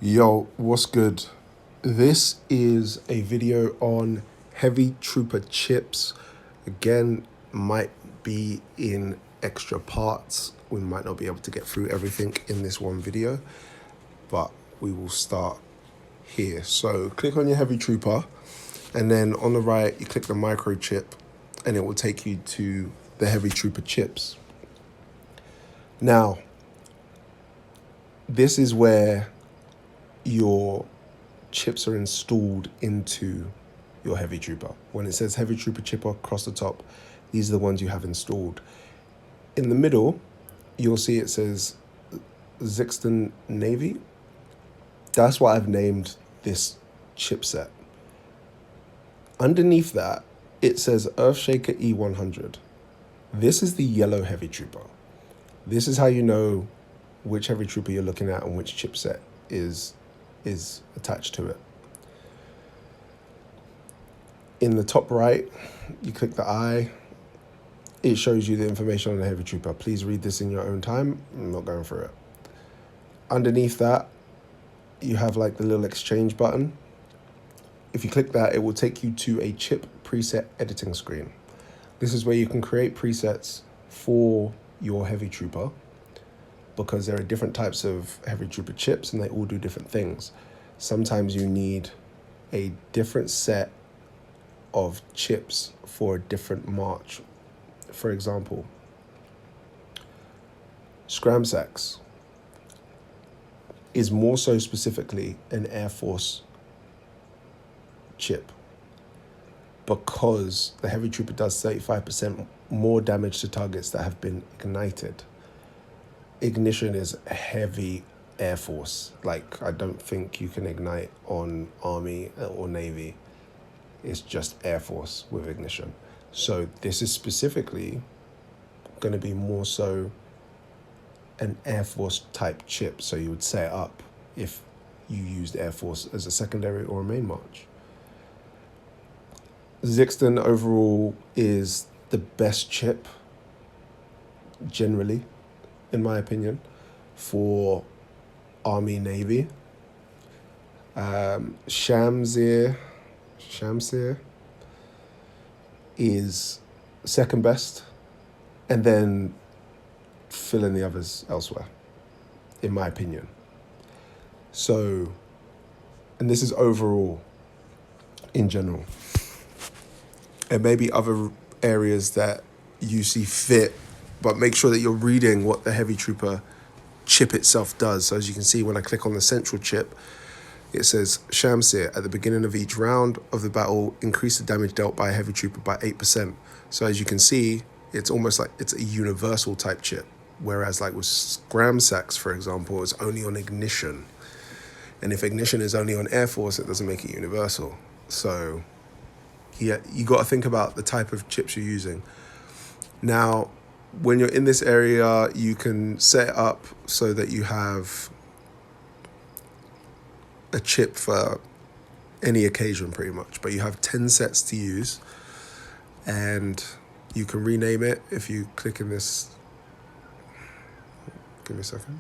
Yo, what's good? This is a video on Heavy Trooper chips. Again, might be in extra parts. We might not be able to get through everything in this one video, but we will start here. So click on your Heavy Trooper, and then on the right, you click the microchip, and it will take you to the Heavy Trooper chips. Now, this is where your chips are installed into your Heavy Trooper. When it says Heavy Trooper chip across the top, these are the ones you have installed. In the middle, you'll see it says Zixton Navy. That's what I've named this chipset. Underneath that, it says Earthshaker E100. This is the yellow Heavy Trooper. This is how you know which Heavy Trooper you're looking at and which chipset is attached to it. In the top right, you click the eye. It shows you the information on the Heavy Trooper. Please read this in your own time. I'm not going through it. Underneath that, you have like the little exchange button. If you click that, it will take you to a chip preset editing screen. This is where you can create presets for your Heavy Trooper, because there are different types of Heavy Trooper chips and they all do different things. Sometimes you need a different set of chips for a different march. For example, Scramsax is more so specifically an Air Force chip, because the Heavy Trooper does 35% more damage to targets that have been ignited. Ignition is heavy Air Force. Like, I don't think you can ignite on Army or Navy. It's just Air Force with ignition. So this is specifically going to be more so an Air Force type chip. So you would set it up if you used Air Force as a secondary or a main march. Zixton overall is the best chip, generally, in my opinion, for Army, Navy. Shamsir is second best, and then fill in the others elsewhere, in my opinion. So, and this is overall, in general. And maybe other areas that you see fit, but make sure that you're reading what the Heavy Trooper chip itself does. So as you can see, when I click on the central chip, it says Shamsir, at the beginning of each round of the battle, increase the damage dealt by a Heavy Trooper by 8%. So as you can see, it's almost like it's a universal type chip. Whereas like with Scramsax, for example, it's only on ignition. And if ignition is only on Air Force, it doesn't make it universal. So yeah, you got to think about the type of chips you're using. Now, when you're in this area, you can set it up so that you have a chip for any occasion pretty much, but you have 10 sets to use, and you can rename it if you click in this. Give me a second.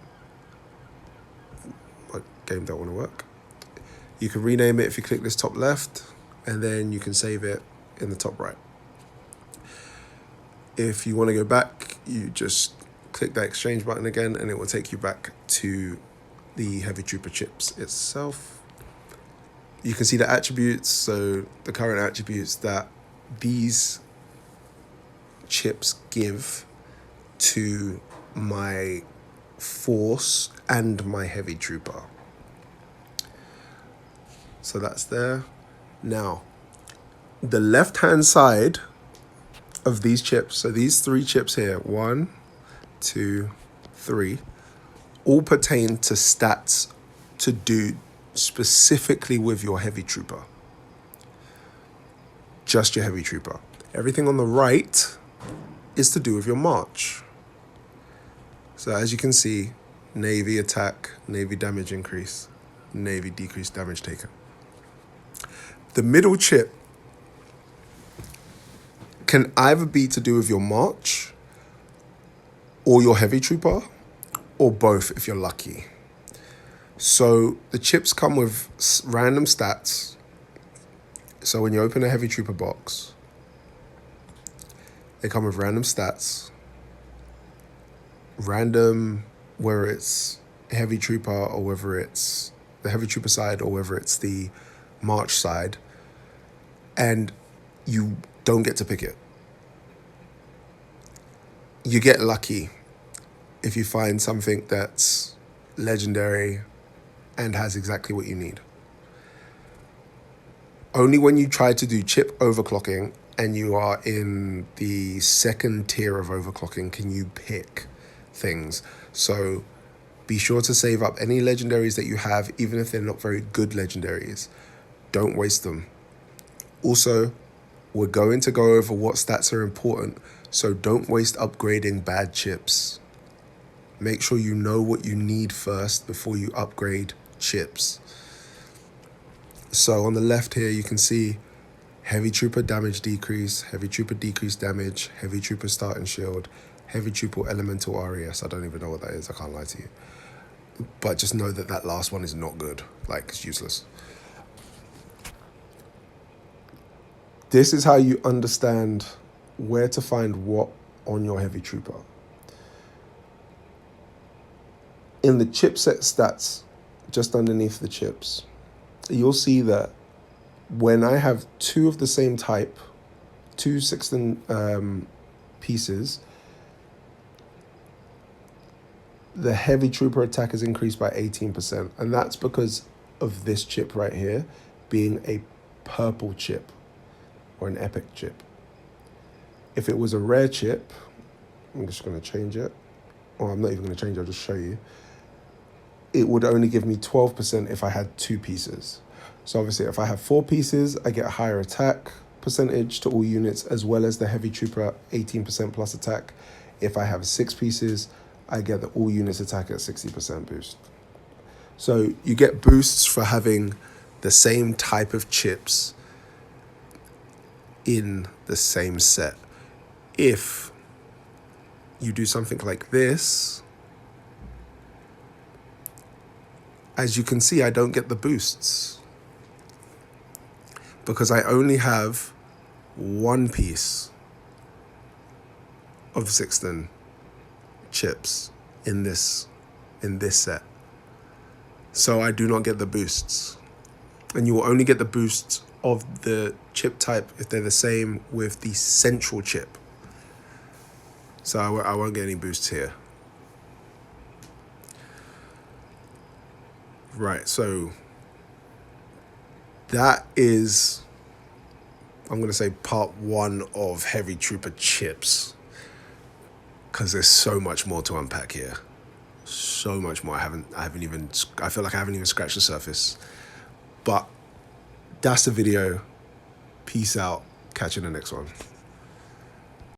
My game don't want to work. You can rename it if you click this top left, and then you can save it in the top right. If you want to go back, you just click that exchange button again, and it will take you back to the Heavy Trooper chips itself. You can see the attributes, so the current attributes that these chips give to my Force and my Heavy Trooper. So that's there. Now, the left-hand side of these chips, so these three chips here, 1, 2, 3, all pertain to stats to do specifically with your Heavy Trooper. Just your Heavy Trooper. Everything on the right is to do with your march. So as you can see, Navy attack, Navy damage increase, Navy decreased damage taken. The middle chip can either be to do with your march or your Heavy Trooper, or both if you're lucky. So the chips come with random stats. So when you open a Heavy Trooper box, they come with random stats, random, whether it's Heavy Trooper or whether it's the Heavy Trooper side or whether it's the March side, and you don't get to pick it. You get lucky if you find something that's legendary and has exactly what you need. Only when you try to do chip overclocking and you are in the second tier of overclocking can you pick things. So be sure to save up any legendaries that you have, even if they're not very good legendaries. Don't waste them. Also, we're going to go over what stats are important, so don't waste upgrading bad chips. Make sure you know what you need first before you upgrade chips. So on the left here, you can see Heavy Trooper damage decrease, Heavy Trooper decrease damage, Heavy Trooper starting shield, Heavy Trooper elemental RES. I don't even know what that is, I can't lie to you. But just know that that last one is not good. Like, it's useless. This is how you understand where to find what on your Heavy Trooper. In the chipset stats, just underneath the chips, you'll see that when I have two of the same type, two Sexton pieces, the Heavy Trooper attack is increased by 18%. And that's because of this chip right here being a purple chip or an epic chip. If it was a rare chip, I'm just going to change it. Or I'm not even going to change it, I'll just show you. It would only give me 12% if I had two pieces. So obviously if I have 4 pieces, I get a higher attack percentage to all units, as well as the Heavy Trooper 18% plus attack. If I have 6 pieces, I get the all units attack at 60% boost. So you get boosts for having the same type of chips in the same set. If you do something like this, as you can see, I don't get the boosts because I only have 1 piece of Sexton chips in this set. So I do not get the boosts. And you will only get the boosts of the chip type if they're the same with the central chip. So I won't get any boosts here. Right, so that is, I'm going to say, part 1 of Heavy Trooper chips, because there's so much more to unpack here. So much more. I feel like I haven't even scratched the surface. But that's the video. Peace out. Catch you in the next one.